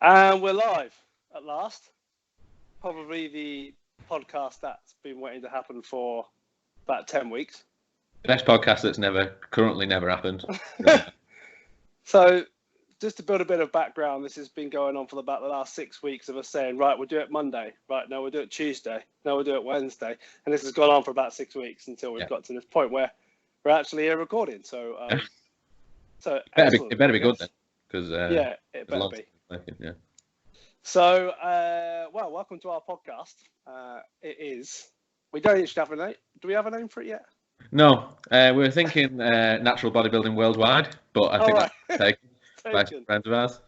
And we're live at last. Probably the podcast that's been waiting to happen for about 10 weeks. Best podcast that's currently never happened. So, just to build a bit of background, this has been going on for about the last 6 weeks of us saying, right, we'll do it Monday. Right, no, we'll do it Tuesday. No, we'll do it Wednesday. And this has gone on for about 6 weeks until we've got to this point where we're actually here recording. So, it better be good then. Because yeah, it better be. Yeah. So, welcome to our podcast. We don't actually have a name. Do we have a name for it yet? No, we were thinking natural bodybuilding worldwide, but I think that's taken by some friends of ours.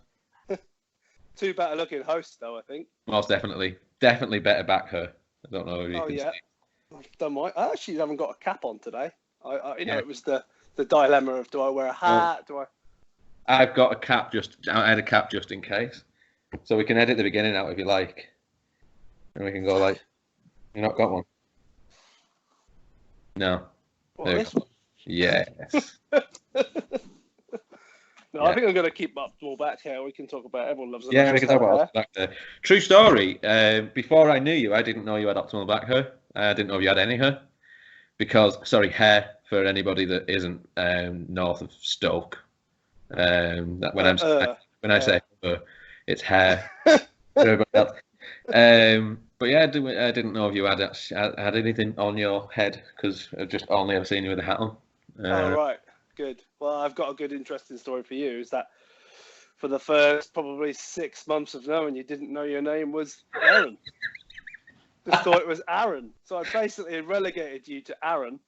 Two better looking hosts, though, I think. Most definitely. Definitely better back her. I don't know if you can see. I've done I actually haven't got a cap on today. It was the dilemma of, do I wear a hat? I've got a cap I had a cap just in case. So we can edit the beginning out if you like. And we can go like, you not got one? No. What, this one? Yes. No, I think I'm going to keep optimal back hair. We can talk about everyone loves it. Yeah, we can talk about back hair. True story. Before I knew you, I didn't know you had optimal back hair. I didn't know you had any hair. Hair for anybody that isn't north of Stoke. When I say it's hair. For everybody else. But yeah, I didn't know if you had anything on your head because I've just only ever seen you with a hat on. Right, good. Well, I've got a good, interesting story for you. Is that for the first probably 6 months of knowing you, didn't know your name was Aaron. Just thought it was Aaron. So I basically relegated you to Aaron.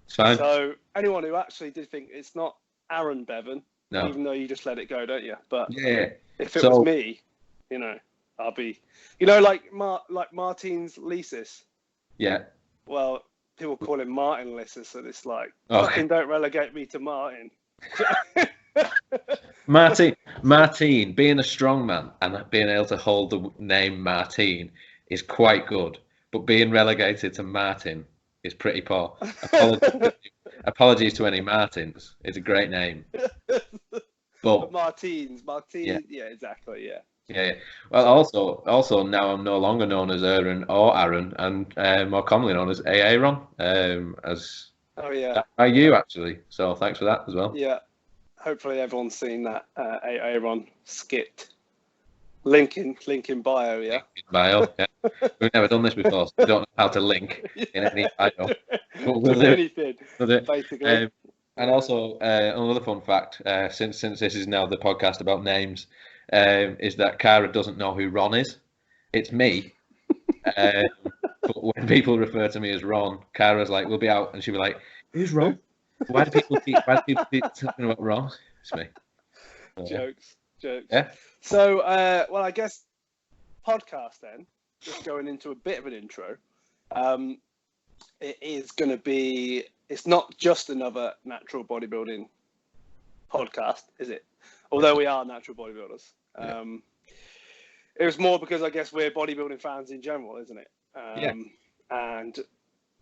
It's fine. So anyone who actually did think it's not Arnold Bevan, no. Even though you just let it go, don't you? But yeah. If it was me, I'll be, like Martin's Lysis. Yeah. Well, people call him Martin Lysis, so it's like, fucking don't relegate me to Martin. Martin, being a strong man and being able to hold the name Martin is quite good, but being relegated to Martin is pretty poor. Apologies to any Martins. It's a great name. But Martins, yeah, exactly, yeah. Yeah. Well, also now I'm no longer known as Aaron or Aaron, and more commonly known as Aeronn. By you actually. So thanks for that as well. Yeah. Hopefully everyone's seen that Aeronn skit. Link in bio, yeah. Link in bio. Yeah. We've never done this before, so we don't know how to link in any bio. We'll do anything. Basically. And also another fun fact, since this is now the podcast about names, is that Cara doesn't know who Ron is. It's me. But when people refer to me as Ron, Cara's like, we'll be out, and she'll be like, who's Ron? Why do people keep talking about Ron? It's me. Jokes. Yeah. So, I guess podcast then, just going into a bit of an intro, it is going to be, it's not just another natural bodybuilding podcast, is it? Although we are natural bodybuilders. It was more because I guess we're bodybuilding fans in general, isn't it? And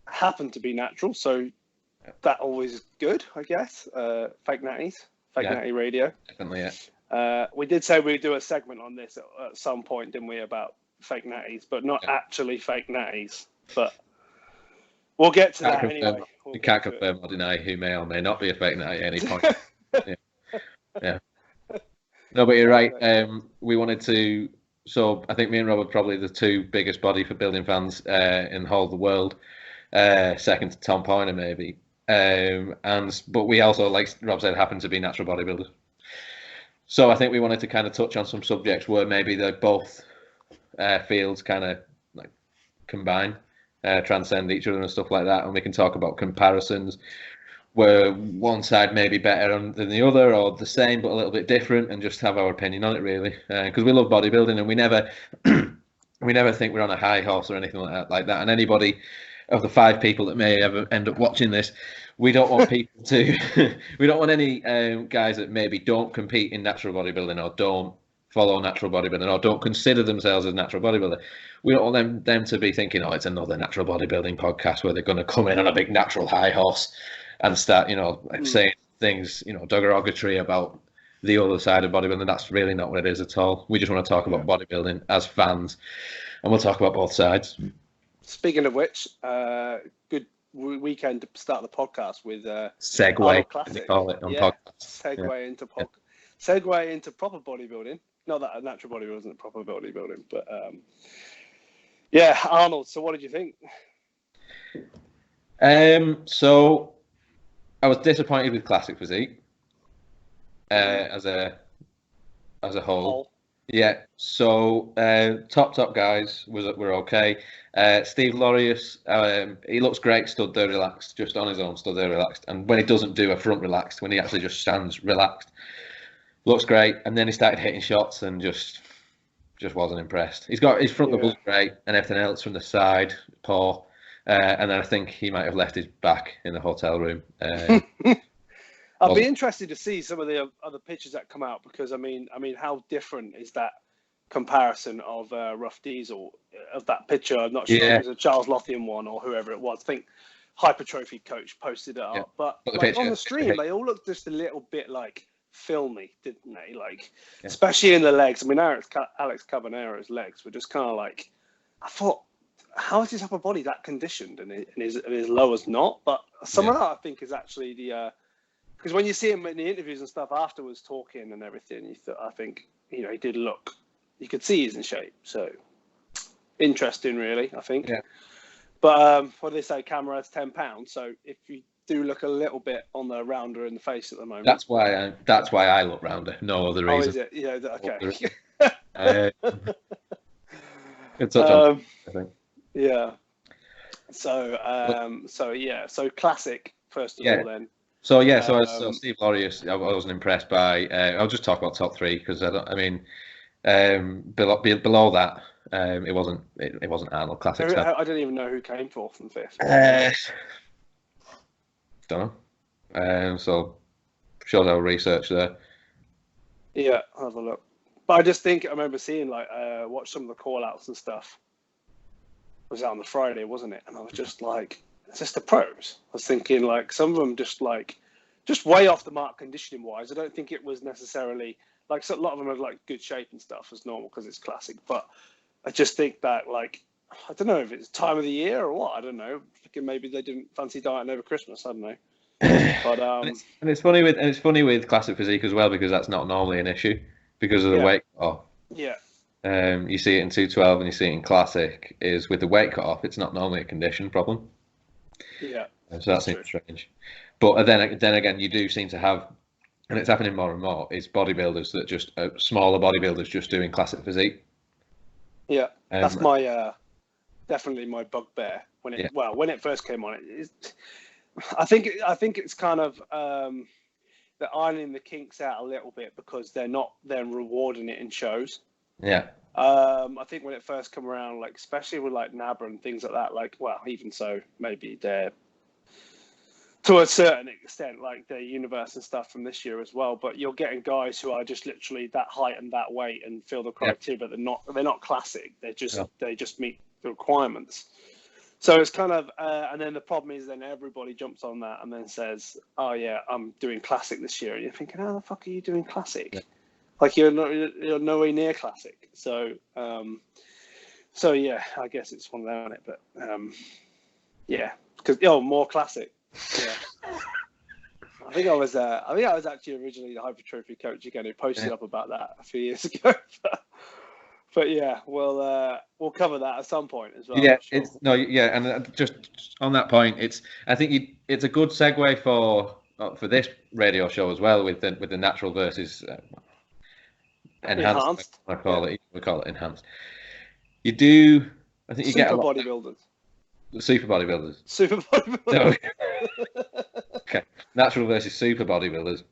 happen to be natural, so that always is good, I guess. Fake Natty Radio. Definitely, yeah. We did say we'd do a segment on this at some point, didn't we, about fake natties, but not actually fake natties. But we'll get to that anyway. We can't confirm or deny who may or may not be a fake natty at any point. Yeah. No, but you're right. We wanted to. So I think me and Rob are probably the two biggest bodybuilding fans in the whole of the world. Second to Tom Poyner, maybe. But we also, like Rob said, happen to be natural bodybuilders. So I think we wanted to kind of touch on some subjects where maybe they're both fields kind of like combine, transcend each other and stuff like that. And we can talk about comparisons where one side may be better than the other or the same but a little bit different, and just have our opinion on it really. Because we love bodybuilding and we never think we're on a high horse or anything like that. And anybody of the 5 people that may ever end up watching this, we don't want people to, we don't want any guys that maybe don't compete in natural bodybuilding or don't follow natural bodybuilding or don't consider themselves as natural bodybuilder. We don't want them to be thinking, oh, it's another natural bodybuilding podcast where they're going to come in on a big natural high horse and start, saying things, derogatory about the other side of bodybuilding. That's really not what it is at all. We just want to talk about bodybuilding as fans, and we'll talk about both sides. Speaking of which, good weekend to start the podcast with segue, Arnold Classic. They call it on podcast. Segue into proper bodybuilding. Not that a natural bodybuilding isn't proper bodybuilding, but Arnold. So, what did you think? So I was disappointed with classic physique as a whole. Yeah. So top guys were okay. Steve Laureus, he looks great, stood there relaxed, just on his own, stood there relaxed. And when he doesn't do a front relaxed, when he actually just stands relaxed, looks great. And then he started hitting shots and just wasn't impressed. He's got his front doubles great, and everything else from the side poor. And then I think he might have left his back in the hotel room. I'll be interested to see some of the other pictures that come out, because I mean, how different is that comparison of Rough Diesel of that picture? I'm not sure if it was a Charles Lothian one or whoever it was. I think Hypertrophy Coach posted it up, but like, on the stream they all looked just a little bit like filmy, didn't they? Like especially in the legs. I mean, Alex Cabanero's legs were just kind of like, I thought, how is his upper body that conditioned and his lower's not? But some of that I think is actually the because when you see him in the interviews and stuff afterwards talking and everything, I think he did look, you could see he's in shape. So interesting, really, I think. Yeah. But what do they say? Camera has 10 pounds. So if you do look a little bit on the rounder in the face at the moment, that's why I look rounder. No other reason. Oh, is it? Yeah. Okay. It's such I think. Yeah. So classic first of all then. So Steve Laureus, I wasn't impressed by. I'll just talk about top three because below that, it wasn't Arnold Classic. I don't even know who came fourth and fifth. Don't know. So shows our research there. Yeah, I'll have a look. But I just think I remember seeing watch some of the call outs and stuff. It was out on the Friday, wasn't it? And I was just like, it's just the pros. I was thinking like some of them just way off the mark conditioning wise. I don't think it was necessarily like, so a lot of them are like good shape and stuff as normal because it's classic. But I just think that like, I don't know if it's time of the year or what. I don't know. Thinking maybe they didn't fancy dieting over Christmas. I don't know. But and it's funny with classic physique as well, because that's not normally an issue because of the weight cutoff. Yeah. You see it in 212 and you see it in classic. Is with the weight cutoff, it's not normally a condition problem. Yeah. So that seems strange. But then again, you do seem to have, and it's happening more and more, is bodybuilders that just smaller bodybuilders just doing classic physique. Yeah, that's my definitely my bugbear when it first came on. I think it's kind of they're ironing the kinks out a little bit because they're not then rewarding it in shows. Yeah. I think when it first came around, like especially with like NABRA and things like that, like even so, maybe they're to a certain extent like the universe and stuff from this year as well. But you're getting guys who are just literally that height and that weight and fill the criteria, but they're not classic. They just meet the requirements. So it's kind of, and then the problem is then everybody jumps on that and then says, "Oh yeah, I'm doing classic this year." And you're thinking, "How the fuck are you doing classic?" Yeah. Like you're nowhere near classic. So yeah, I guess it's one of them, but because more classic. Yeah. I think I was actually originally the hypertrophy coach again who posted up about that a few years ago. But yeah, we'll cover that at some point as well. Yeah, sure. And just on that point, it's a good segue for this radio show as well with the natural versus enhanced. We call it enhanced. You do. I think you get a lot. Bodybuilders. Super bodybuilders. Super bodybuilders. No. Okay. Natural versus super bodybuilders.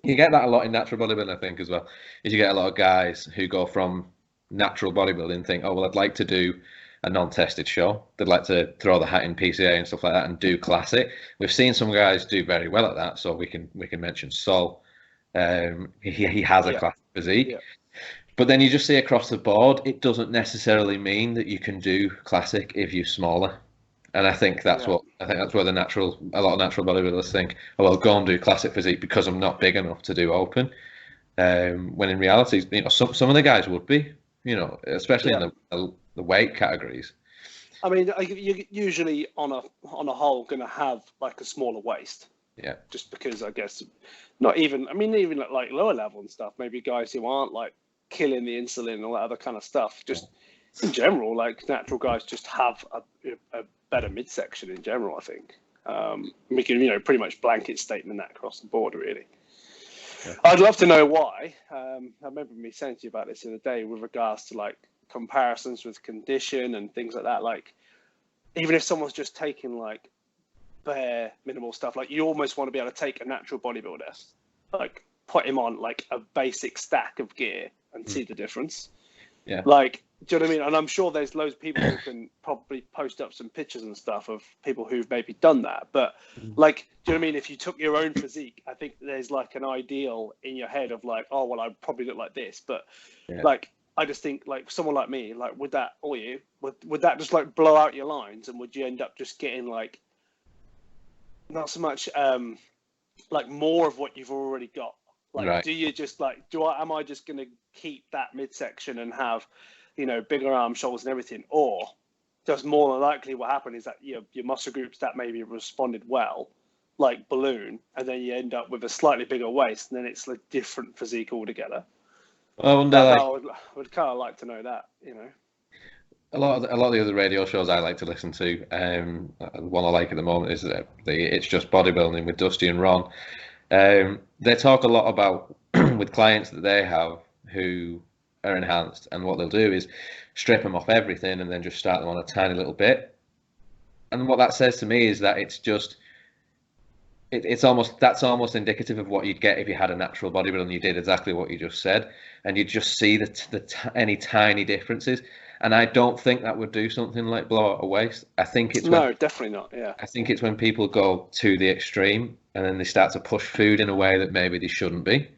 You get that a lot in natural bodybuilding, I think, as well. Is you get a lot of guys who go from natural bodybuilding and think, oh well, I'd like to do a non-tested show. They'd like to throw the hat in PCA and stuff like that and do classic. We've seen some guys do very well at that, so we can mention Sol. He has a classic physique. Yeah. But then you just see across the board, it doesn't necessarily mean that you can do classic if you're smaller. And I think that's where a lot of natural bodybuilders think, oh well, go and do classic physique because I'm not big enough to do open. When in reality, some of the guys would be, especially in the weight categories. I mean, you're usually on a whole going to have like a smaller waist. Yeah. Just because I guess even at like lower level and stuff, maybe guys who aren't like killing the insulin and all that other kind of stuff, just in general, like natural guys just have a better midsection in general, I think. We can, pretty much blanket statement that across the board, really. Yeah. I'd love to know why. I remember me saying to you about this the other day with regards to like comparisons with condition and things like that. Like, even if someone's just taking like bare minimal stuff, like you almost want to be able to take a natural bodybuilder, like put him on like a basic stack of gear and see the difference. Yeah. Like, do you know what I mean? And I'm sure there's loads of people who can probably post up some pictures and stuff of people who've maybe done that. But like, do you know what I mean? If you took your own physique, I think there's like an ideal in your head of like, oh, well, I'd probably look like this. But like, I just think like someone like me, like would that just like blow out your lines, and would you end up just getting like not so much like more of what you've already got? Like, do you just like, am I just going to keep that midsection and have, bigger arms, shoulders and everything? Or does more than likely what happen is that your muscle groups that maybe responded well, like balloon, and then you end up with a slightly bigger waist, and then it's a different physique altogether? I would kind of like to know that, A lot of the other radio shows I like to listen to, the one I like at the moment is It's Just Bodybuilding with Dusty and Ron. They talk a lot about with clients that they have who are enhanced, and what they'll do is strip them off everything and then just start them on a tiny little bit. And what that says to me is that that's almost indicative of what you'd get if you had a natural bodybuilder and you did exactly what you just said, and you just see any tiny differences. And I don't think that would do something like blow out a waist. I think it's definitely not. Yeah. I think it's when people go to the extreme and then they start to push food in a way that maybe they shouldn't be,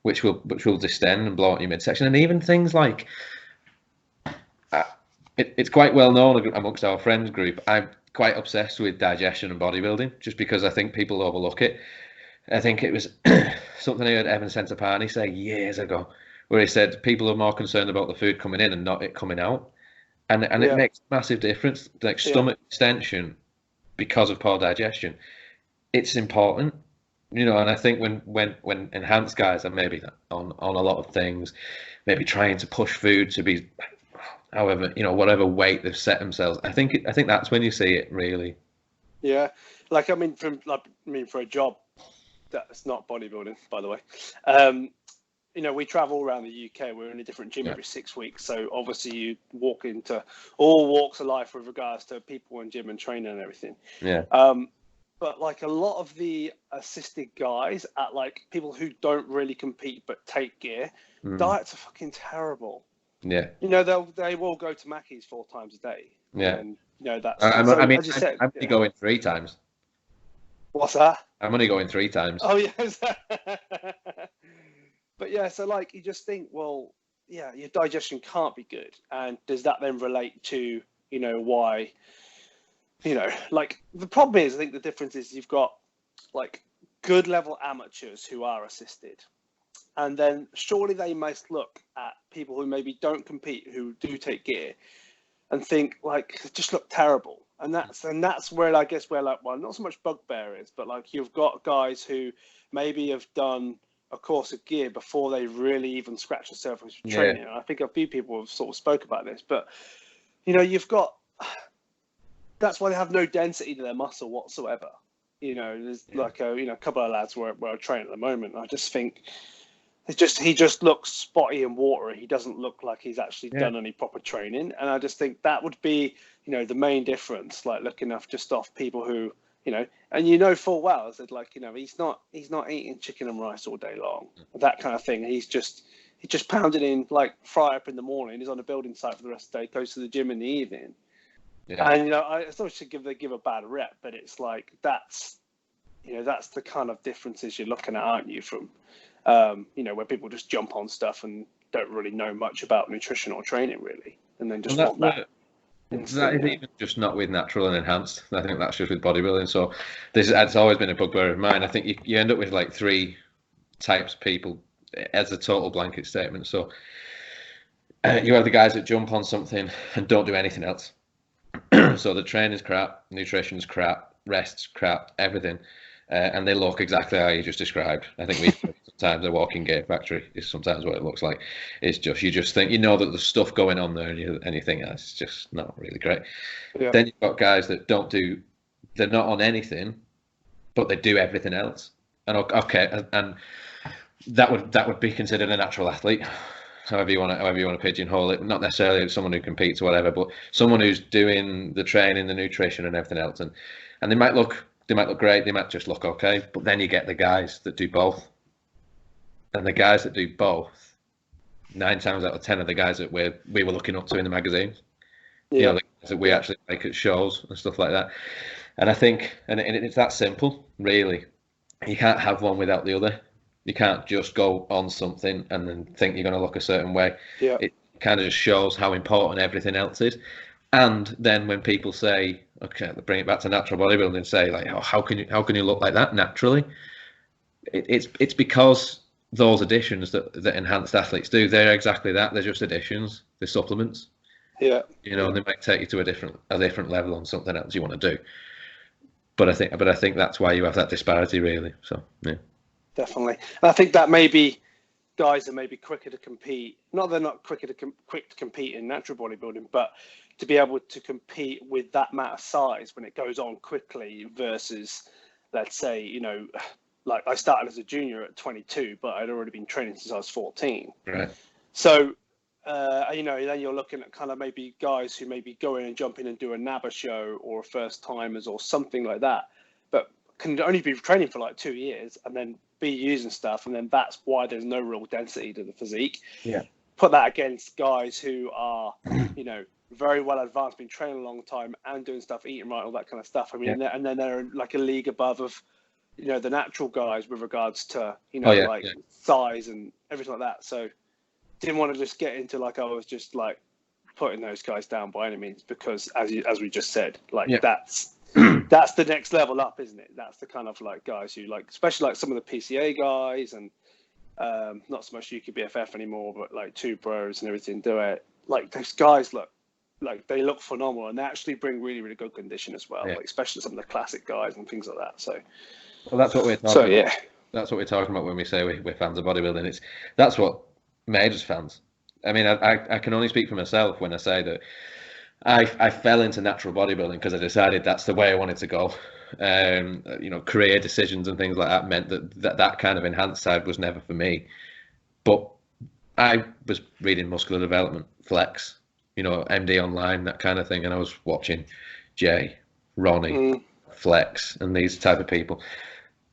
which will distend and blow out your midsection. And even things like, it's quite well known amongst our friends group. I'm quite obsessed with digestion and bodybuilding, just because I think people overlook it. I think it was something I heard Evan Centopani say years ago, where he said people are more concerned about the food coming in and not it coming out. And it makes a massive difference. Like stomach extension, because of poor digestion, it's important, and I think when enhanced guys are maybe on a lot of things, maybe trying to push food to be however, whatever weight they've set themselves, I think that's when you see it really. Yeah. Like, for a job that's not bodybuilding, by the way, we travel around the UK. We're in a different gym every 6 weeks. So obviously you walk into all walks of life with regards to people in gym and training and everything. Yeah. But like a lot of the assisted guys at like people who don't really compete but take gear, diets are fucking terrible. Yeah. They will go to Mackey's 4 times a day. Yeah. And that's. I'm only going 3 times. What's that? I'm only going 3 times. Oh yes. But yeah, so like you just think, well, yeah, your digestion can't be good, and does that then relate to why? Like the problem is, I think the difference is you've got like good level amateurs who are assisted, and then surely they must look at people who maybe don't compete, who do take gear, and think like they just look terrible. And that's where I guess where like, well, not so much bugbear is, but like you've got guys who maybe have done a course of gear before they really even scratch the surface of training. And I think a few people have sort of spoke about this, but you've got, that's why they have no density to their muscle whatsoever. There's like a couple of lads where I train at the moment. I just think he just looks spotty and watery. He doesn't look like he's actually done any proper training. And I just think that would be, the main difference, like looking just off people who, and full well, I said, like, he's not eating chicken and rice all day long, that kind of thing. He just pounded in, like, fry up in the morning. He's on a building site for the rest of the day, goes to the gym in the evening. Yeah. And, I thought should give a bad rep, but it's like, that's the kind of differences you're looking at, aren't you, from, where people just jump on stuff and don't really know much about nutrition or training, really, and then just want that. That is even just not with natural and enhanced. I think that's just with bodybuilding. So it's always been a bugbear of mine. I think you end up with like 3 types of people as a total blanket statement. So you have the guys that jump on something and don't do anything else. So the training's crap, nutrition's crap, rest's crap, everything. And they look exactly how you just described. I think sometimes a walking game factory is sometimes what it looks like. It's just, you just think, that there's stuff going on there, and you think, it's just not really great. Yeah. Then you've got guys that they're not on anything, but they do everything else. And okay, and that would be considered a natural athlete. However you want to pigeonhole it, not necessarily someone who competes or whatever, but someone who's doing the training, the nutrition, and everything else, and they might look great, they might just look okay, but then you get the guys that do both, and the guys that do both, 9 times out of 10 are the guys that we were looking up to in the magazines, the guys that we actually like at shows and stuff like that. And I think, and it's that simple, really. You can't have one without the other. You can't just go on something and then think you're going to look a certain way. Yeah. It kind of just shows how important everything else is. And then when people say, okay, bring it back to natural bodybuilding and say, like, how can you look like that naturally? It's because those additions that enhanced athletes do, they're exactly that. They're just additions. They're supplements. Yeah. They might take you to a different level on something else you want to do. But I think that's why you have that disparity, really. So yeah. Definitely. And I think that maybe guys are maybe quicker to compete. Not they're not quick to compete in natural bodybuilding, but to be able to compete with that amount of size when it goes on quickly versus, let's say, like I started as a junior at 22, but I'd already been training since I was 14. Right. So, then you're looking at kind of maybe guys who maybe go in and jump in and do a NABBA show or a first timers or something like that, but can only be training for like 2 years and then be using stuff, and then that's why there's no real density to the physique. Yeah. Put that against guys who are, very well advanced, been training a long time and doing stuff, eating right, all that kind of stuff. I mean, and then they're like a league above of, the natural guys with regards to, size and everything like that. So didn't want to just get into like, I was just like putting those guys down by any means, because as we just said, like that's the next level up, isn't it? That's the kind of like guys who like, especially like some of the PCA guys and not so much UK BFF anymore, but like Two Bros and everything do it. Like those guys they look phenomenal, and they actually bring really, really good condition as well. Yeah. Like especially some of the classic guys and things like that. So, well, that's what we're talking about. Yeah, that's what we're talking about when we say we're fans of bodybuilding. That's what made us fans. I mean, I can only speak for myself when I say that I fell into natural bodybuilding because I decided that's the way I wanted to go. Career decisions and things like that meant that kind of enhanced side was never for me. But I was reading muscular development, flex, MD online, that kind of thing, and I was watching Jay, Ronnie, Flex, and these type of people.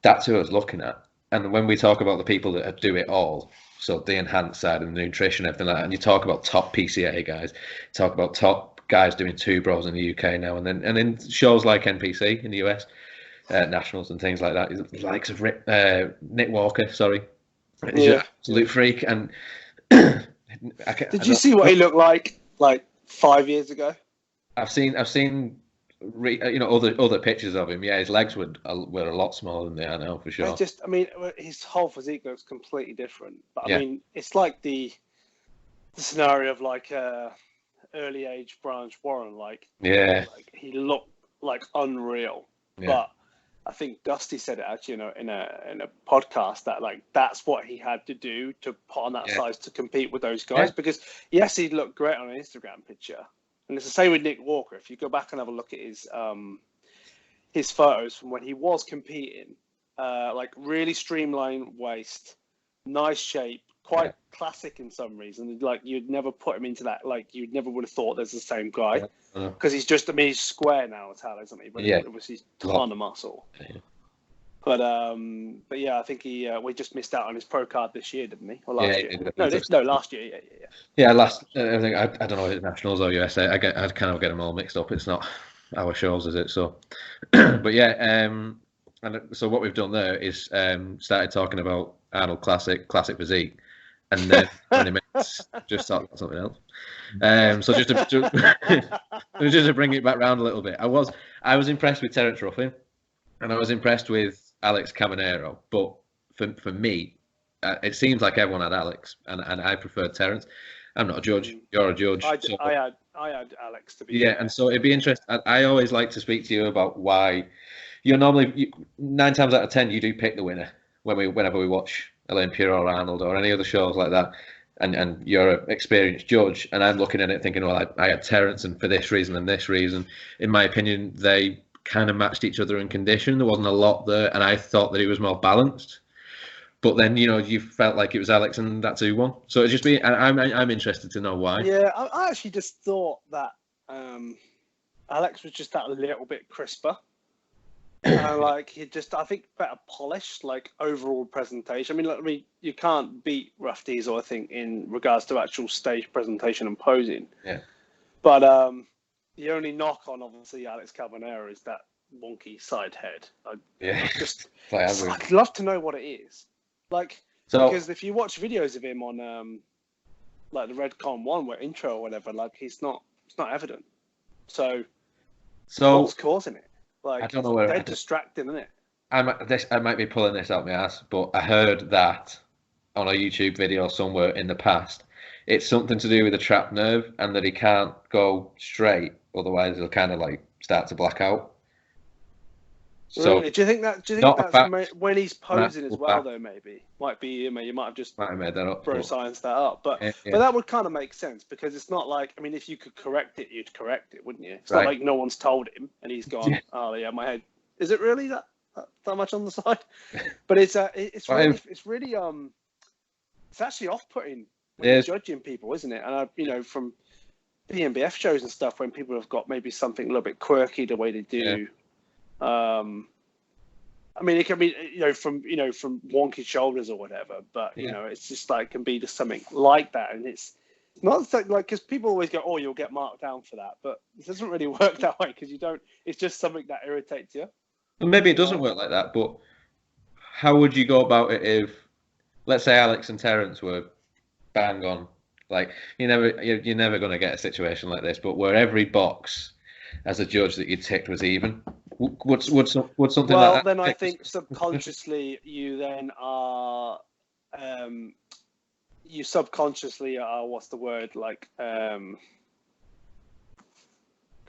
That's who I was looking at. And when we talk about the people that do it all, so the enhanced side and the nutrition, everything like that, and you talk about top PCA guys, talk about top guys doing Two Bros in the UK now, and in shows like NPC in the US, nationals and things like that, the likes of Nick Walker, sorry, he's an absolute freak. And did you see what he looked like 5 years ago? I've seen other pictures of him. Yeah, his legs were a lot smaller than they are now, for sure. His whole physique looks completely different. But I mean, it's like the scenario of like early age Branch Warren. Like he looked like unreal. Yeah. But I think Dusty said it actually, in a podcast that like that's what he had to do to put on that size to compete with those guys. Yeah. Because yes, he looked great on an Instagram picture. And it's the same with Nick Walker. If you go back and have a look at his photos from when he was competing, like really streamlined waist, nice shape, quite classic in some reason. Like you'd never put him into that. Like you never would have thought there's the same guy, because he's just, he's square now as hell, isn't he? But obviously he's a ton of muscle. Yeah. But yeah, I think we just missed out on his pro card this year, didn't he? Or last year? Last year. Yeah, last. I think I don't know if it's nationals or USA. I kind of get them all mixed up. It's not our shows, is it? So, but yeah, and so what we've done there is started talking about Arnold Classic physique, and then 20 minutes just talk about something else. So just to bring it back round a little bit, I was impressed with Terence Ruffin, and I was impressed with Alex Cabanero, but for me, it seems like everyone had Alex, and I preferred Terence. I'm not a judge. You're a judge. I had Alex to be. Yeah, and so it'd be interesting. I always like to speak to you about why you're normally 9 times out of 10 you do pick the winner whenever we watch Olympia or Arnold or any other shows like that, and you're an experienced judge, and I'm looking at it thinking, well, I had Terence, and for this reason and this reason. In my opinion, they kind of matched each other in condition. There wasn't a lot there, and I thought that he was more balanced. But then, you felt like it was Alex, and that's who won. So it's just be, and I'm interested to know why. Yeah, I actually just thought that Alex was just that little bit crisper. Like he just, I think, better polished, like overall presentation. I mean, you can't beat Rough Diesel, I think, in regards to actual stage presentation and posing. Yeah. But the only knock on obviously Alex Carbonero is that wonky side head. I'd love to know what it is. Like, because if you watch videos of him on like the Redcon 1 where intro or whatever, like it's not evident. So what's causing it? Like, I don't know where they're distracting, isn't it? I might be pulling this out my ass, but I heard that on a YouTube video somewhere in the past. It's something to do with the trapped nerve, and that he can't go straight, otherwise he'll kind of like start to black out. So really? Do you think that's when he's posing as well, though? Maybe might be. You might have just made that up. Science that up, but that would kind of make sense, because it's not like, I mean, if you could correct it, you'd correct it, wouldn't you? It's not like no one's told him and he's gone, oh yeah, my head, is it really that much on the side? But it's really it's actually off-putting when you're judging people, isn't it? And from BNBF shows and stuff, when people have got maybe something a little bit quirky the way they do. I mean, it can be, from wonky shoulders or whatever, but it's just like, can be just something like that, and it's not like, because people always go, oh, you'll get marked down for that, but it doesn't really work that way, because you don't. It's just something that irritates you. Well, maybe it doesn't work like that, but how would you go about it if, let's say, Alex and Terence were bang on? Like, you're never going to get a situation like this, but where every box as a judge that you ticked was even. Would something like that? Well, then I think subconsciously you then are, you subconsciously are, what's the word? Like, can't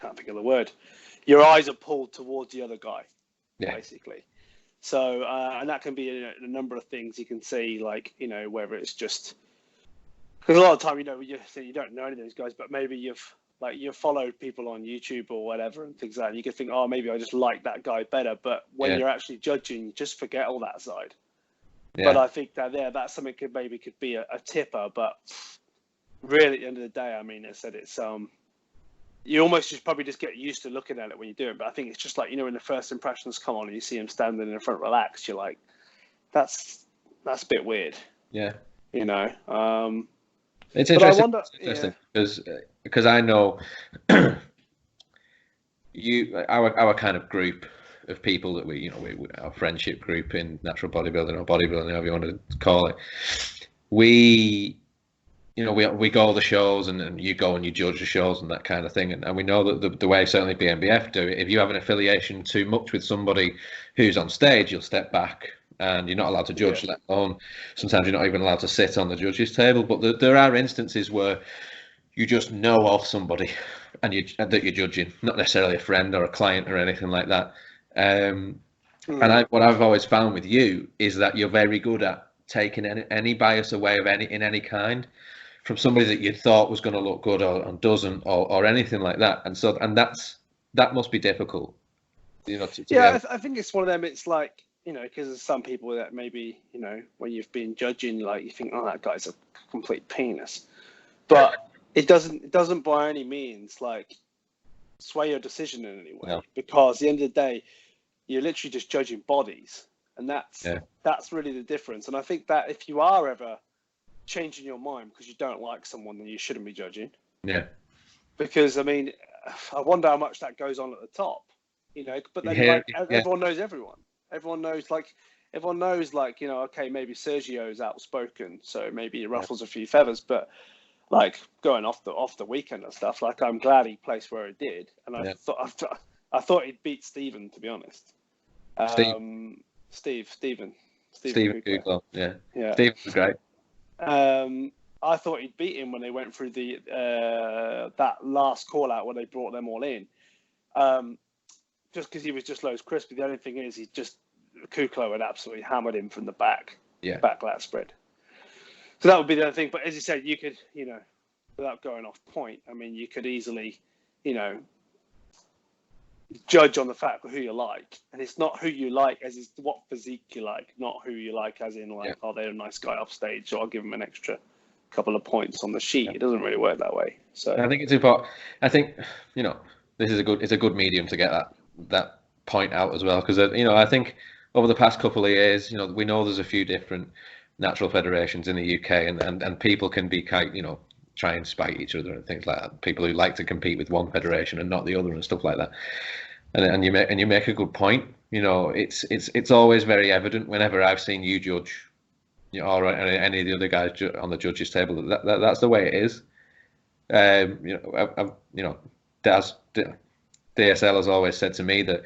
think of the word. Your eyes are pulled towards the other guy, basically. So, and that can be a number of things. You can see, like, whether it's just, because a lot of the time, you don't know any of those guys, but maybe you've followed people on YouTube or whatever and things like that, and you could think, oh, maybe I just like that guy better. But when you're actually judging, you just forget all that side. Yeah. But I think that that's something could be a tipper. But really, at the end of the day, I mean, I said it's you almost just probably just get used to looking at it when you do it. But I think it's just like, when the first impressions come on and you see him standing in the front relaxed, you're like, that's a bit weird. Yeah. It's interesting. I wonder, because I know our kind of group of people that we our friendship group in natural bodybuilding or bodybuilding, however you want to call it, we go the shows, and you go and you judge the shows and that kind of thing, and we know that the way certainly BNBF do it, if you have an affiliation too much with somebody who's on stage, you'll step back. And you're not allowed to judge, let alone sometimes you're not even allowed to sit on the judges' table. But there are instances where you just know of somebody and that you're judging, not necessarily a friend or a client or anything like that. And what I've always found with you is that you're very good at taking any bias away in any kind from somebody that you thought was going to look good or doesn't or anything like that. And that must be difficult. I think it's one of them. It's like, because there's some people that maybe, when you've been judging, like, you think, oh, that guy's a complete penis. But it doesn't by any means, like, sway your decision in any way. No. Because at the end of the day, you're literally just judging bodies. And that's really the difference. And I think that if you are ever changing your mind because you don't like someone, then you shouldn't be judging. Yeah. Because, I mean, I wonder how much that goes on at the top, but then everyone knows everyone. Everyone knows, okay, maybe Sergio's outspoken, so maybe it ruffles a few feathers, but like going off the weekend and stuff, like, I'm glad he placed where he did, and I thought he'd beat Steven, to be honest. Steven. Stephen Kukla. Yeah. Yeah. Stephen was great. I thought he'd beat him when they went through the that last call out when they brought them all in. Just because he was just loads crispy. The only thing is, Kukla had absolutely hammered him from the back. Yeah. Back lat spread. So that would be the other thing. But as you said, you could, without going off point, I mean, you could easily, judge on the fact of who you like. And it's not who you like as is what physique you like, not who you like as in like, oh, they're a nice guy off stage, so I'll give them an extra couple of points on the sheet. Yeah. It doesn't really work that way. So I think it's important. I think, this is it's a good medium to get that point out as well. Because, I think over the past couple of years, we know there's a few different natural federations in the UK and people can be try and spite each other and things like that. People who like to compete with one federation and not the other and stuff like that. And you make a good point. It's always very evident whenever I've seen you judge, or any of the other guys on the judges table, that's the way it is. DSL has always said to me that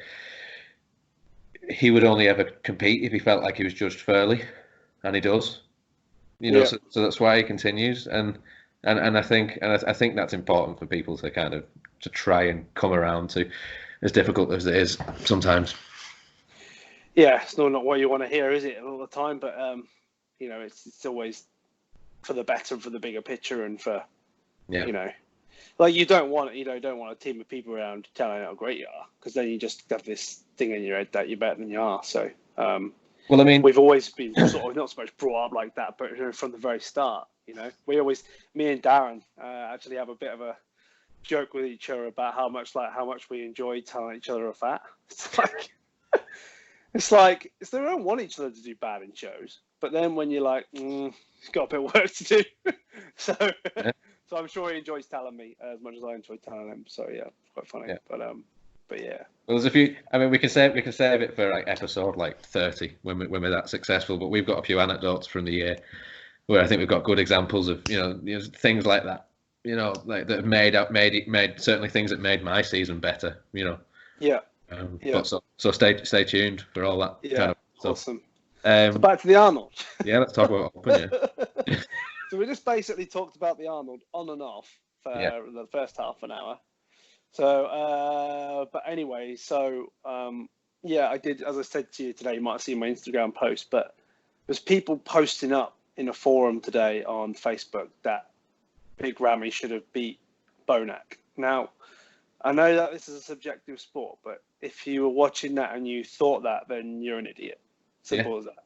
he would only ever compete if he felt like he was judged fairly, and he does. So that's why he continues, and I think that's important for people to kind of to try and come around to, as difficult as it is sometimes. Yeah, it's not what you want to hear, is it, all the time? But it's always for the better, for the bigger picture, and for like you don't want a team of people around telling how great you are, because then you just have this thing in your head that you're better than you are. So well, I mean, we've always been sort of not so much brought up like that, but from the very start, me and Darren actually have a bit of a joke with each other about how much we enjoy telling each other are fat. It's they don't want each other to do bad in shows, but then when you're like, got a bit of work to do, so I'm sure he enjoys telling me as much as I enjoy telling him. So yeah, quite funny. Yeah. But yeah. Well, there's a few. I mean, we can save it for like episode 30 when we're that successful. But we've got a few anecdotes from the year where I think we've got good examples of things like that. Like that made certainly things that made my season better. Yeah. But so stay tuned for all that. Yeah. Kind of stuff. Awesome. So back to the Arnold. Yeah, let's talk about Open. Yeah. So we just basically talked about the Arnold on and off for the first half an hour. So, but anyway, I did, as I said to you today, you might have seen my Instagram post, but there's people posting up in a forum today on Facebook that Big Ramy should have beat Bonac. Now, I know that this is a subjective sport, but if you were watching that and you thought that, then you're an idiot. Simple as that.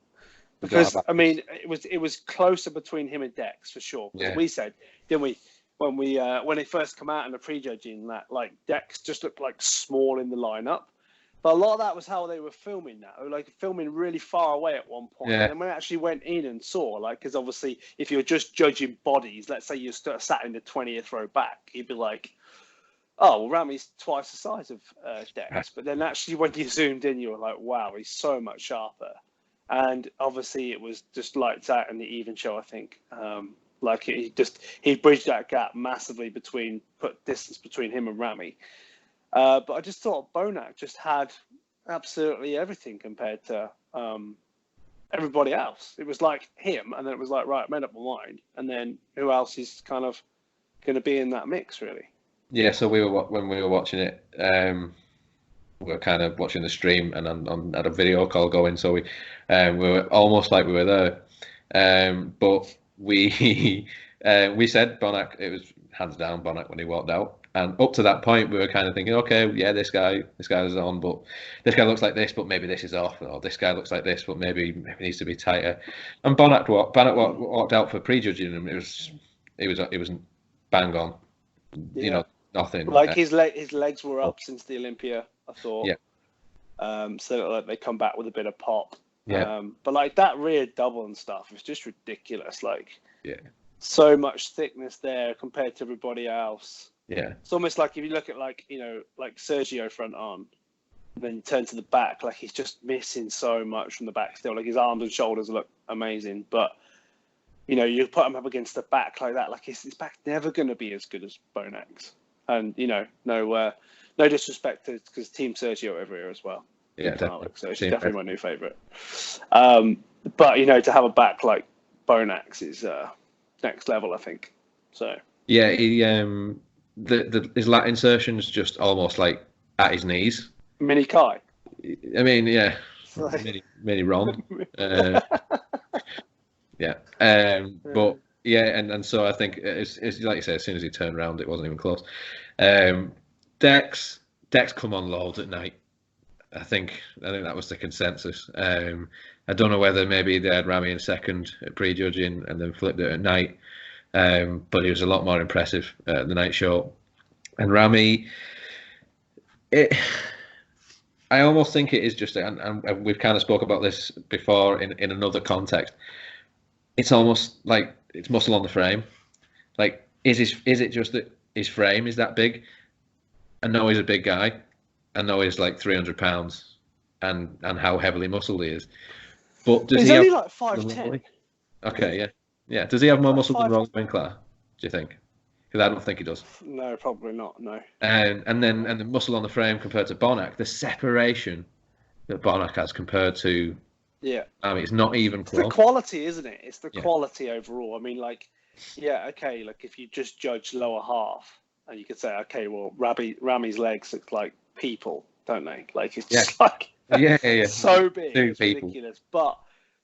Because I mean, it was closer between him and Dex for sure. Yeah. We said, didn't we, when they first come out in the prejudging, that like Dex just looked like small in the lineup. But a lot of that was how they were filming that. They were like filming really far away at one point. Yeah. And then when I actually went in and saw, because obviously if you're just judging bodies, let's say you sat in the 20th row back, you'd be like, oh, well, Ramy's twice the size of Dex. But then actually when you zoomed in, you were like, wow, he's so much sharper. And obviously it was just lights out in the even show, I think. He bridged that gap massively put distance between him and Ramy. But I just thought Bonac just had absolutely everything compared to everybody else. It was like him, and then it was like, right, I made up my mind. And then who else is kind of going to be in that mix, really? Yeah, so when we were watching it, we were kind of watching the stream and had a video call going, so we were almost like we were there. But we said Bonac, it was hands down Bonac when he walked out. And up to that point, we were kind of thinking, okay, yeah, this guy is on, but this guy looks like this, but maybe this is off, or this guy looks like this, but maybe needs to be tighter. And Bonac walked out for prejudging, and it was bang on, nothing. Like his legs were up since the Olympia, I thought. Yeah. So like they come back with a bit of pop. Yeah. But like that rear double and stuff was just ridiculous. Like, so much thickness there compared to everybody else. Yeah. It's almost like if you look at like Sergio front on, then you turn to the back, like he's just missing so much from the back still. Like his arms and shoulders look amazing, but you put him up against the back like that, like his back's never going to be as good as Bonac's. And no disrespect to because Team Sergio over here as well. Yeah, definitely. So she's definitely my new favourite. but to have a back like Bonak's is next level, I think. So yeah, he his lat insertion's just almost like at his knees. Mini Kai. I mean, yeah, mini Ron. Yeah, but yeah, and so I think it's like you say, as soon as he turned around, it wasn't even close. Dex come on loads at night. I think that was the consensus. I don't know whether maybe they had Ramy in second at prejudging and then flipped it at night, but he was a lot more impressive at the night show. And Ramy, I almost think it is just, and we've kind of spoke about this before in another context. It's almost like it's muscle on the frame. Like, is it just that his frame is that big? I know he's a big guy. I know he's like 300 pounds, and how heavily muscled he is. But does he's he only have like 5'10"? Okay, yeah. Does he have more muscle than Roland Winkler? Do you think? Because I don't think he does. No, probably not. No. And the muscle on the frame compared to Bonac, the separation that Bonac has compared to, I mean, it's not even close. It's the quality, isn't it? It's the quality overall. I mean, like, okay, like if you just judge lower half, and you could say, okay, well, Ramy's legs look like people, don't they? Like it's just like so big, it's ridiculous. But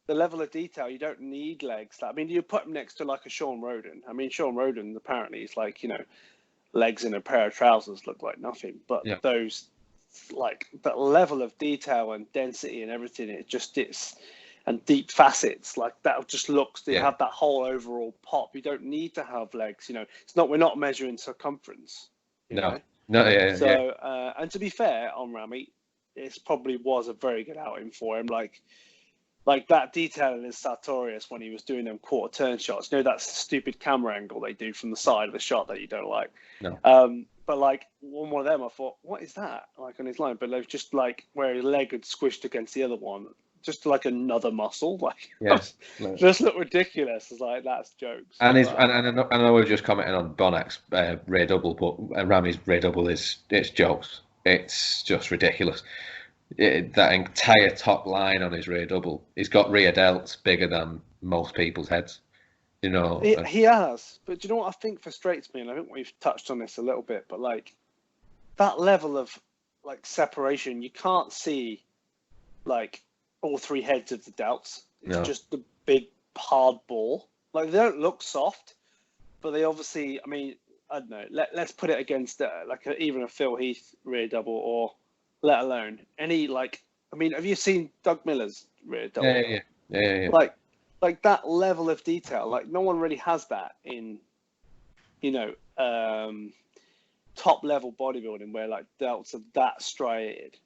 the level of detail, you don't need legs. I mean, you put him next to like a Sean Roden. I mean, Sean Roden apparently is like, legs in a pair of trousers look like nothing. But those, like that level of detail and density and everything, and deep facets, like that just looks, they have that whole overall pop. You don't need to have legs, we're not measuring circumference. No. So, and to be fair on Ramy, it probably was a very good outing for him. Like that detail in his Sartorius when he was doing them quarter turn shots. That stupid camera angle they do from the side of the shot that you don't like. No. But like one of them, I thought, what is that? Like on his line, but they've just like where his leg had squished against the other one, just like another muscle. Like just look ridiculous. It's like that's jokes. And I know we're just commenting on Bonac's rear double, but Ramy's rear double it's jokes. It's just ridiculous. That entire top line on his rear double, he's got rear delts bigger than most people's heads. He has, but do you know what I think frustrates me? And I think we've touched on this a little bit, but like that level of like separation, you can't see like all three heads of the delts. It's just the big hard ball. Like they don't look soft, but they obviously. I mean, I don't know. Let's put it against even a Phil Heath rear double, or let alone any like. I mean, have you seen Doug Miller's rear double? Yeah. Like that level of detail, like no one really has that in, top level bodybuilding where like delts are that striated,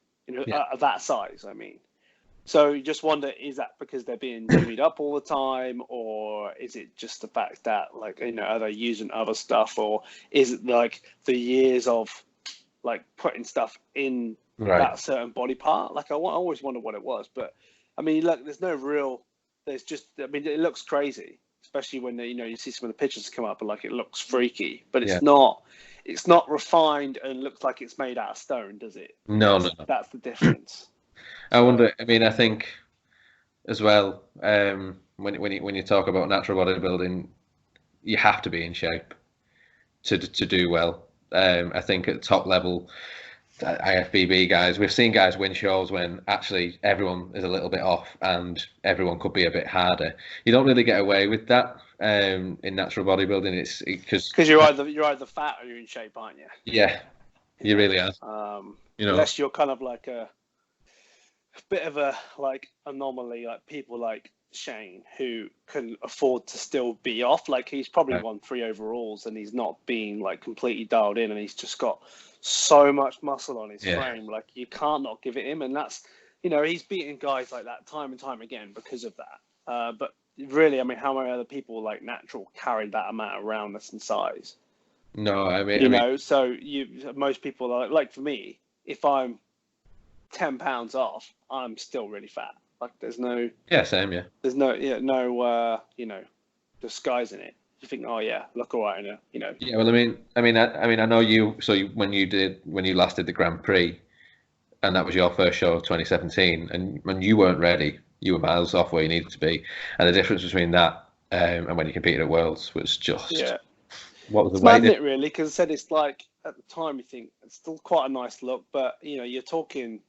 that size. I mean, so you just wonder, is that because they're being jimmied up all the time, or is it just the fact that like are they using other stuff, or is it like the years of like putting stuff in that certain body part? Like I always wonder what it was, but I mean, look, there's no real. There's just, I mean, it looks crazy, especially when you see some of the pictures come up and like it looks freaky, but it's not refined and looks like it's made out of stone, does it? No. That's the difference. I wonder. I mean, I think as well, when you talk about natural bodybuilding, you have to be in shape to do well. I think at top level, IFBB guys, we've seen guys win shows when actually everyone is a little bit off and everyone could be a bit harder. You don't really get away with that in natural bodybuilding. It's because you're either fat or you're in shape, aren't you? Yeah, you really are. Unless you're kind of like a bit of a like anomaly, like people like Shane who can afford to still be off. Like he's probably won 3 overalls and he's not being like completely dialed in, and he's just got so much muscle on his frame, like you can't not give it him, and that's he's beating guys like that time and time again because of that. But really, I mean, how many other people like natural carried that amount of roundness and size? No, I mean, so most people are like for me, if I'm 10 pounds off, I'm still really fat. Like there's no there's no disguising it. You think, oh yeah, look all right, Yeah, well, I know you. So when you last did the Grand Prix, and that was your first show of 2017, and when you weren't ready, you were miles off where you needed to be. And the difference between that and when you competed at Worlds was just what was the it's weight? mad, isn't it, really? Because I said it's like at the time you think it's still quite a nice look, but you're talking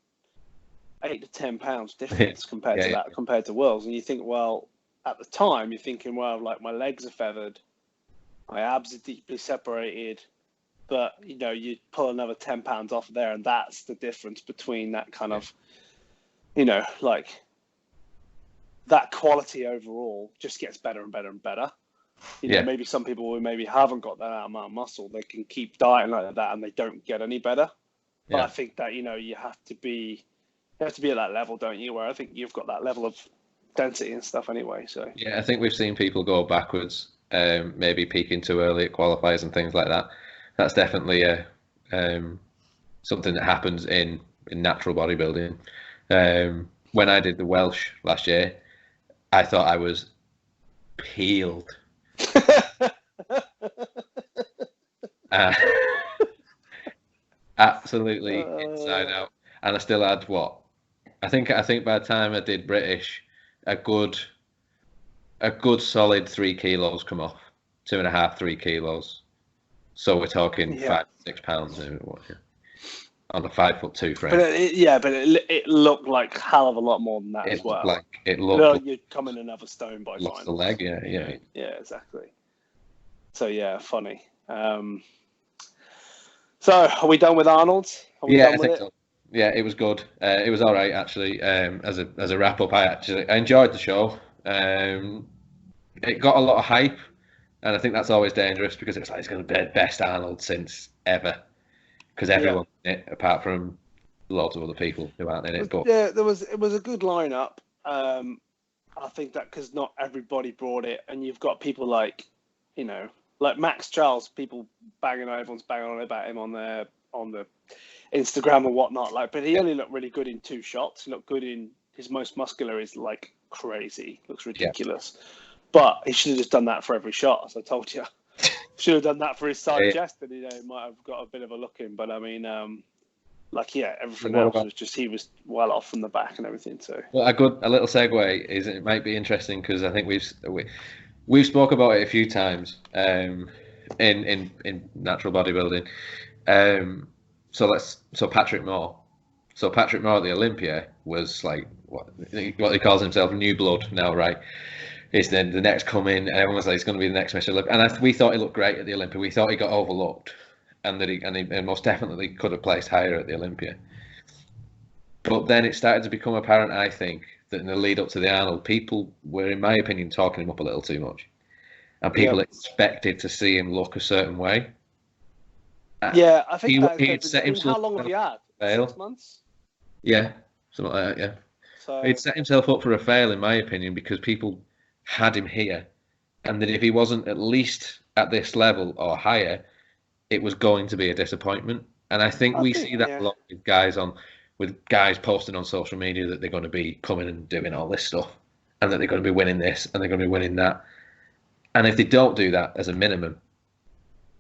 8 to 10 pounds difference compared to that, compared to Worlds, and you think, well, at the time you're thinking, well, like my legs are feathered, my abs are deeply separated, but you pull another 10 pounds off there, and that's the difference between that kind of, like that quality overall just gets better and better and better. Maybe some people who maybe haven't got that amount of muscle, they can keep dieting like that and they don't get any better. But I think that you have to be at that level, don't you? Where I think you've got that level of density and stuff anyway. So yeah, I think we've seen people go backwards, maybe peaking too early at qualifiers and things like that. That's definitely something that happens in natural bodybuilding. When I did the Welsh last year, I thought I was peeled. Absolutely inside out, and I still had what I think by the time I did British, a good solid 3 kilos come off, 2.5, 3 kilos. So we're talking 5, 6 pounds on a 5'2" frame. But it looked like a hell of a lot more than that as well. It looked. You'd come in another stone by lost the leg, yeah. Yeah, exactly. So yeah, funny. So are we done with Arnold? I think so. Yeah, it was good. It was all right actually. As a wrap up, I enjoyed the show. It got a lot of hype, and I think that's always dangerous because it's like it's going to be the best Arnold since ever. Because everyone's in it, apart from lots of other people who aren't in it. But yeah, it was a good lineup. I think that because not everybody brought it, and you've got people like Max Charles, everyone's banging on about him on the Instagram and whatnot. But he only looked really good in 2 shots. He looked good in his most muscular is like crazy, looks ridiculous. Yeah. But he should have just done that for every shot, as I told you. Should have done that for his side chest, and he might have got a bit of a look in. But I mean, everything else was just he was well off from the back and everything. So well, a little segue is it might be interesting because I think we've spoke about it a few times in natural bodybuilding. So Patrick Moore. So Patrick Moore at the Olympia was like what he calls himself new blood now, right? It's then the next coming, and everyone was like, "It's going to be the next Mr. Olympia." And we thought he looked great at the Olympia. We thought he got overlooked, and that he most definitely could have placed higher at the Olympia. But then it started to become apparent, I think, that in the lead up to the Arnold, people were, in my opinion, talking him up a little too much, and people expected to see him look a certain way. Yeah, I think he'd set himself. How long have you had? 6 months. Yeah, something like that. Yeah. So he'd set himself up for a fail, in my opinion, because people had him here, and that if he wasn't at least at this level or higher, it was going to be a disappointment. And I think we see that a lot with guys posting on social media that they're going to be coming and doing all this stuff, and that they're going to be winning this and they're going to be winning that. And if they don't do that as a minimum,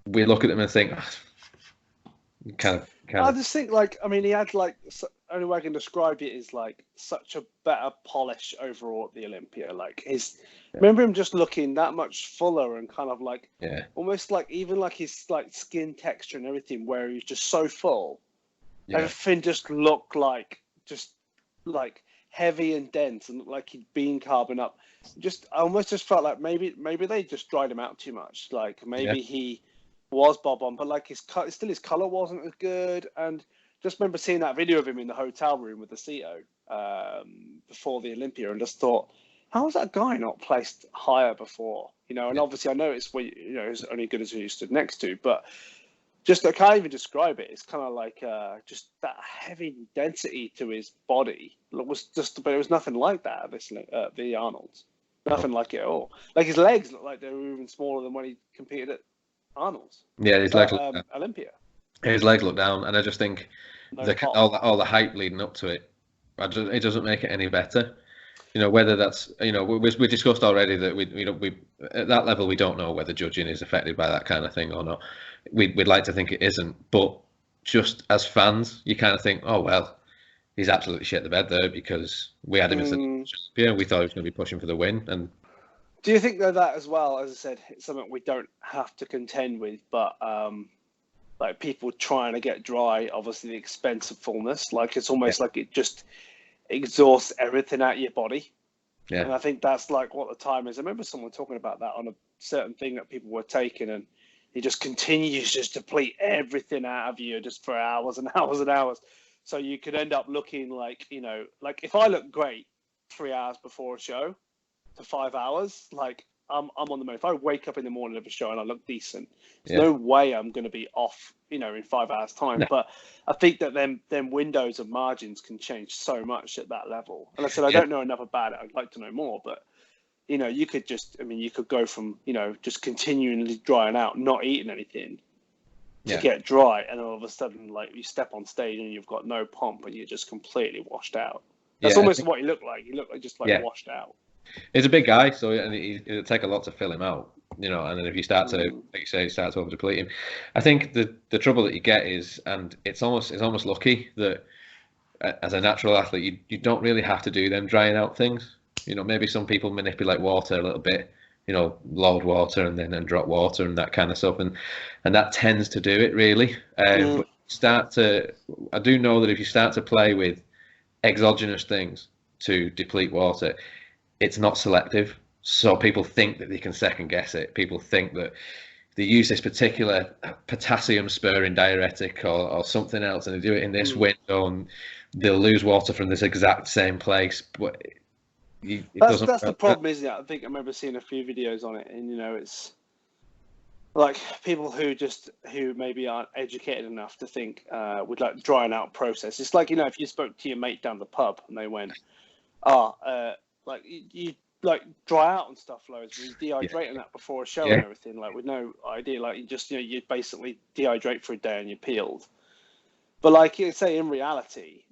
we look at them and think, I just think he had only way I can describe it is like such a better polish overall at the Olympia. Remember him just looking that much fuller and kind of almost like even like his skin texture and everything, where he was just so full. Yeah. Everything just looked like heavy and dense and looked like he'd been carbon up. I almost just felt like maybe they just dried him out too much. He was bob on, but his color wasn't as good. And just remember seeing that video of him in the hotel room with the CEO before the Olympia, and just thought, how was that guy not placed higher before? And obviously I know it's it's only good as who you stood next to, but just I can't even describe it. It's kind of like just that heavy density to his body. But it was nothing like that at the Arnold's. Nothing like it at all. Like his legs looked like they were even smaller than when he competed at Arnold's. Yeah, his legs looked down. Olympia. His legs look down, and I just think all the hype leading up to it, it doesn't make it any better. Whether that's we discussed already that we at that level we don't know whether judging is affected by that kind of thing or not. We'd like to think it isn't, but just as fans, you kind of think, oh well, he's absolutely shit the bed there because we had him as the champion. We thought he was going to be pushing for the win. And do you think that as well, as I said, it's something we don't have to contend with, but like people trying to get dry, obviously the expense of fullness, like it's almost like it just exhausts everything out of your body. Yeah. And I think that's like what the time is. I remember someone talking about that on a certain thing that people were taking, and it just continues just to deplete everything out of you just for hours and hours and hours. So you could end up looking like, you know, like if I look great 3 hours before a show to 5 hours, like I'm on the move. If I wake up in the morning of a show and I look decent, there's no way I'm going to be off, you know, in 5 hours time. No. But I think that them windows of margins can change so much at that level. And I said, I don't know enough about it. I'd like to know more, but you know, you could just, I mean, you could go from, you know, just continually drying out, not eating anything to get dry. And then all of a sudden, like you step on stage and you've got no pomp and you're just completely washed out. That's almost what you look like. You look like just like washed out. He's a big guy, so it'll take a lot to fill him out, you know. And then if you start to, like you say, start to over deplete him, I think the trouble that you get is, and it's almost lucky that as a natural athlete, you don't really have to do them drying out things. You know, maybe some people manipulate water a little bit, you know, load water and then drop water and that kind of stuff, and that tends to do it really. But I do know that if you start to play with exogenous things to deplete water, it's not selective. So people think that they can second guess it. People think that they use this particular potassium spurring diuretic or something else, and they do it in this window, and they'll lose water from this exact same place. But that's the problem, isn't it? I think I remember seeing a few videos on it, and you know, it's like people who maybe aren't educated enough to think with like drying out process. It's like, you know, if you spoke to your mate down the pub and they went, like you like dry out and stuff loads, you dehydrate and that before a show and everything, like with no idea, like you just, you know, you basically dehydrate for a day and you're peeled. But like you say, in reality,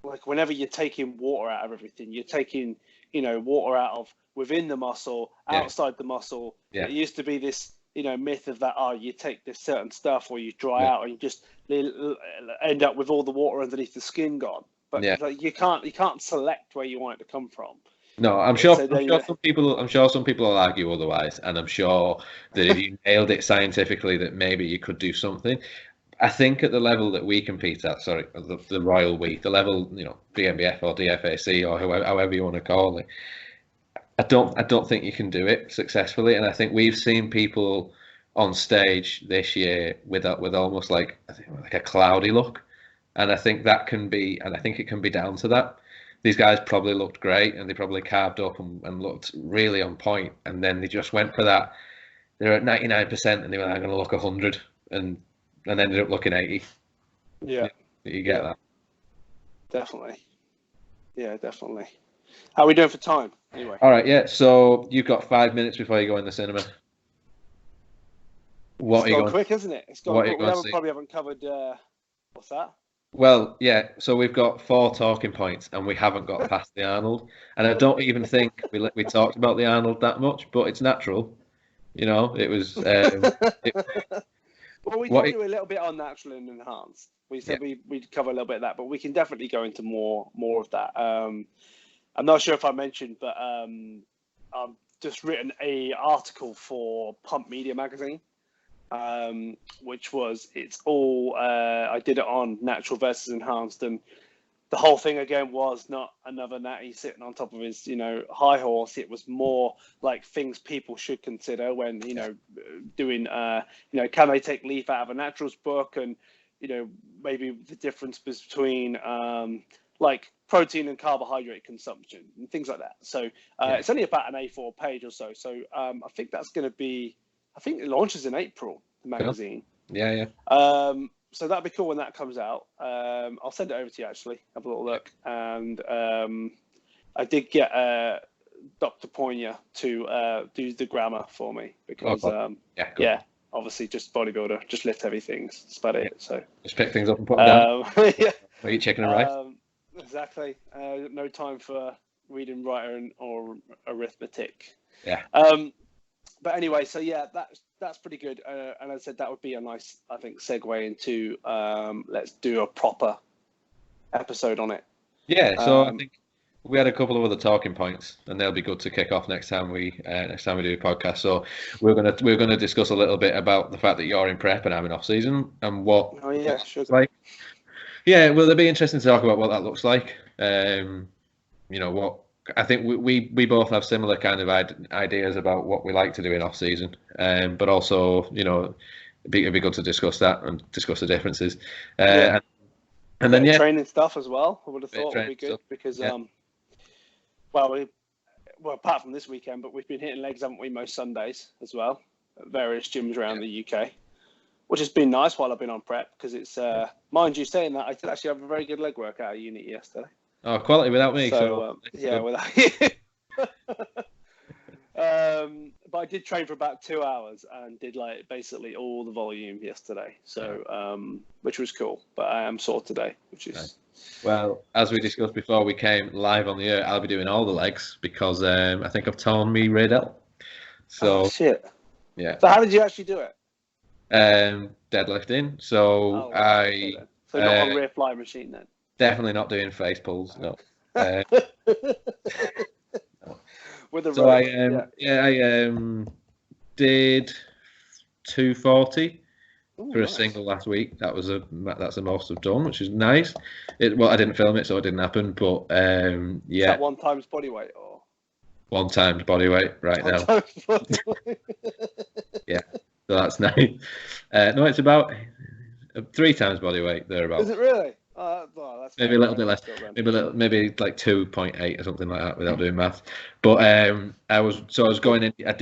like whenever you're taking water out of everything, you're taking, you know, water out of within the muscle, outside the muscle. It used to be this, you know, myth of that, you take this certain stuff or you dry out and you just end up with all the water underneath the skin gone. But like, you can't select where you want it to come from. No, I'm sure some people will argue otherwise, and I'm sure that if you nailed it scientifically, that maybe you could do something. I think at the level that we compete at, the Royal We, the level, you know, BNBF or DFAC or however you want to call it, I don't think you can do it successfully. And I think we've seen people on stage this year with almost like a cloudy look. And I think it can be down to that. These guys probably looked great and they probably carved up and looked really on point. And then they just went for that. They're at 99% and they were like, I'm going to look 100 and ended up looking 80. Yeah. You get that. Definitely. Yeah, definitely. How are we doing for time anyway? All right. Yeah. So you've got 5 minutes before you go in the cinema. It's gone quick, isn't it? It's gone quick. We probably haven't covered, what's that? Well, yeah, so we've got 4 talking points and we haven't got past the Arnold. And I don't even think we talked about the Arnold that much, but it's natural. You know, it was... well, we did do a little bit on natural and enhanced. We said we'd cover a little bit of that, but we can definitely go into more of that. I'm not sure if I mentioned, but I've just written an article for Pump Media magazine. Which was I did it on natural versus enhanced, and the whole thing again was not another Natty sitting on top of his, you know, high horse. It was more like things people should consider when, you know, doing you know, can they take leaf out of a naturals book, and you know, maybe the difference between like protein and carbohydrate consumption and things like that. So it's only about an A4 page or so. So I think that's going to be, I think it launches in April, the magazine. Yeah. So that'd be cool when that comes out. I'll send it over to you, actually. Have a little look. And I did get Dr. Poigneur to do the grammar for me because, cool. Obviously just bodybuilder, just lift heavy things. That's about it. So just pick things up and put them down. Yeah. Are you chicken and rice? Exactly. No time for reading, writing, or arithmetic. Yeah. But anyway, so yeah, that's pretty good. And I said that would be a nice, I think, segue into let's do a proper episode on it. Yeah, so I think we had a couple of other talking points, and they'll be good to kick off next time we do a podcast. So we're gonna discuss a little bit about the fact that you're in prep and I'm in off season and what sugar. Like. Yeah, well, it'll be interesting to talk about what that looks like. What I think we both have similar kind of ideas about what we like to do in off season, but also it'd be good to discuss that and discuss the differences. And then training stuff as well. I would have thought would be good because apart from this weekend, but we've been hitting legs, haven't we, most Sundays as well at various gyms around the UK, which has been nice while I've been on prep because it's mind you saying that I did actually have a very good leg workout at uni yesterday. Oh, quality without me. Without you. But I did train for about 2 hours and did like basically all the volume yesterday. So, which was cool. But I am sore today, which is. Okay. Well, as we discussed before we came live on the air, I'll be doing all the legs because I think I've torn me radial. So. Shit. Yeah. So how did you actually do it? Deadlifting. So So not a rear fly machine then. Definitely not doing face pulls. No. With a so I did 240 for a single last week. That's the most I've done, which is nice. I didn't film it, so it didn't happen. But Is that 1 times body weight or 1 times body weight right now? Yeah, so that's nice. No, it's about 3 times body weight thereabouts. Is it really? That's maybe a little bit less. Maybe like 2.8 or something like that without doing math. But I was going in. I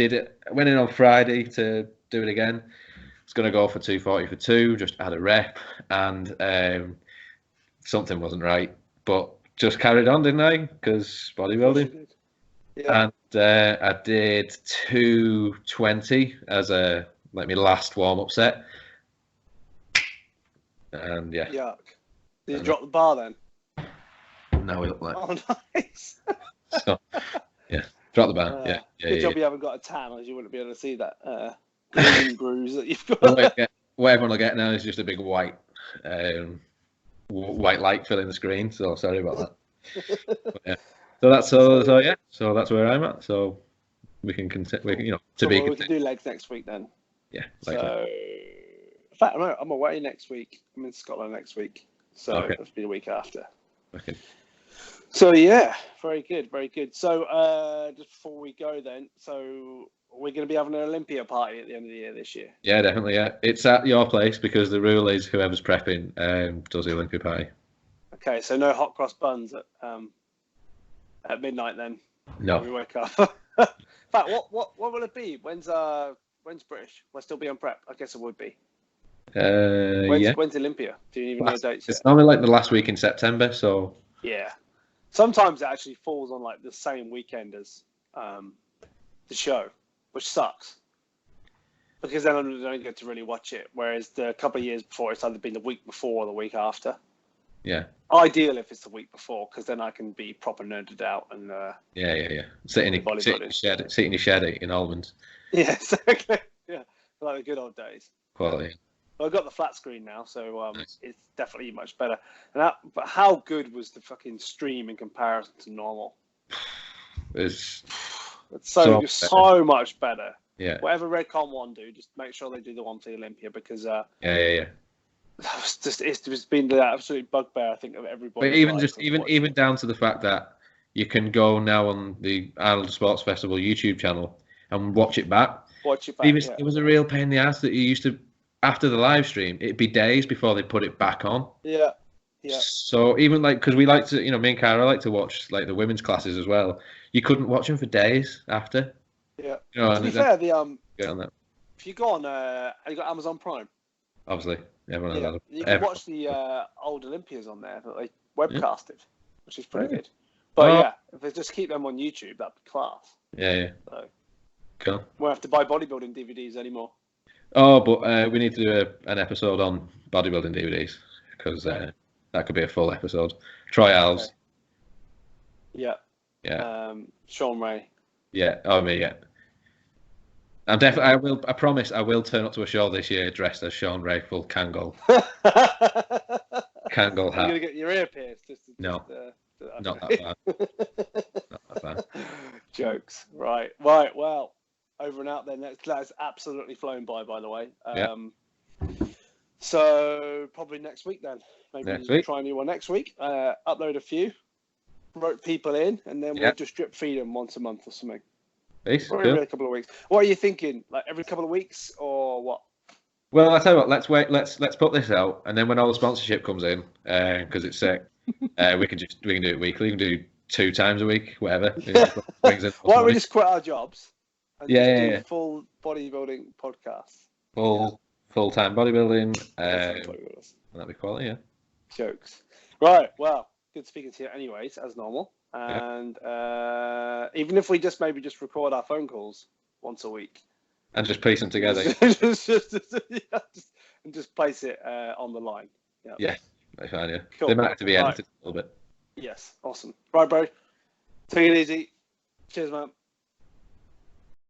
went in on Friday to do it again. I was going to go for 240 for 2, just add a rep, and something wasn't right. But just carried on, didn't I? Because bodybuilding. Yeah. And I did 220 as my last warm up set. And yeah. Yuck. Did you drop the bar then? No, we look like. Oh, nice. So, yeah, drop the bar. Good job you haven't got a tan, as you wouldn't be able to see that green bruise that you've got. What everyone will get now is just a big white light filling the screen. So sorry about that. But, yeah. So that's where I'm at. So we can continue. We can do legs next week then. Yeah. So, in fact, I'm away next week. I'm in Scotland next week. So it'll be the week after. Okay. So yeah, very good, very good. So just before we go then, so we're going to be having an Olympia party at the end of the year this year. Yeah, definitely. Yeah, it's at your place because the rule is whoever's prepping does the Olympia party. Okay, so no hot cross buns at midnight then. No. We wake up. In fact, what will it be? When's British? Will I still be on prep? I guess it would be. When's Olympia? Do you even know dates yet? It's normally like the last week in September, so yeah. Sometimes it actually falls on like the same weekend as the show, which sucks because then I don't get to really watch it. Whereas the couple of years before, it's either been the week before or the week after. Yeah. Ideal if it's the week before, because then I can be proper nerded out and Sit in your shed in Almonds. Yeah, exactly. Yeah, like the good old days. Quality. Well, I've got the flat screen now, so nice. It's definitely much better. But how good was the fucking stream in comparison to normal? It's so much better. Yeah. Whatever Redcon 1 do, just make sure they do the one for the Olympia because it's been the absolute bugbear I think of everybody. But even down to the fact that you can go now on the Arnold Sports Festival YouTube channel and watch it back. It was a real pain in the ass that you used to. After the live stream, it'd be days before they put it back on. Yeah. So even because we like to, me and Cara like to watch like the women's classes as well. You couldn't watch them for days after. Yeah. To be fair, get on that. If you go on, have you got Amazon Prime? Obviously, everyone has that. You can watch the old Olympias on there that they webcasted, which is pretty good. But if they just keep them on YouTube, that'd be class. Yeah. So, cool. Won't have to buy bodybuilding DVDs anymore. Oh, but we need to do an episode on bodybuilding DVDs because that could be a full episode. Troy Alves. Okay. Yeah. Sean Ray. Yeah. Oh, me. Yeah. I'm definitely. I promise. I will turn up to a show this year dressed as Sean Ray, full Kangol. Can't go You're hat. gonna get your ear pierced. No. Okay. Not that bad. Not that bad. Jokes. Right. Well, over and out then. That's absolutely flown by the way. So probably next week then. Maybe Next week. try a new one next week. Upload a few. Rope people in, and then we'll just drip feed them once a month or something. Peace. Or Cool. every couple of weeks. What are you thinking? Like every couple of weeks or what? Well, I tell you what. Let's wait. Let's put this out, and then when all the sponsorship comes in, because it's sick, we can do it weekly. We can do 2 times a week, whatever. Brings in Why don't we just quit our jobs and do full bodybuilding podcast? Full-time bodybuilding. Bodybuilders. That'd be quality, yeah. Jokes. Right. Well, good speaking to you, anyways, as normal. And even if we maybe just record our phone calls once a week. And just piece them together. and just place it on the line. Yeah, that's fine, yeah. Cool. They might have to be edited a little bit. Yes, awesome. Right, bro. Take it easy. Cheers, man.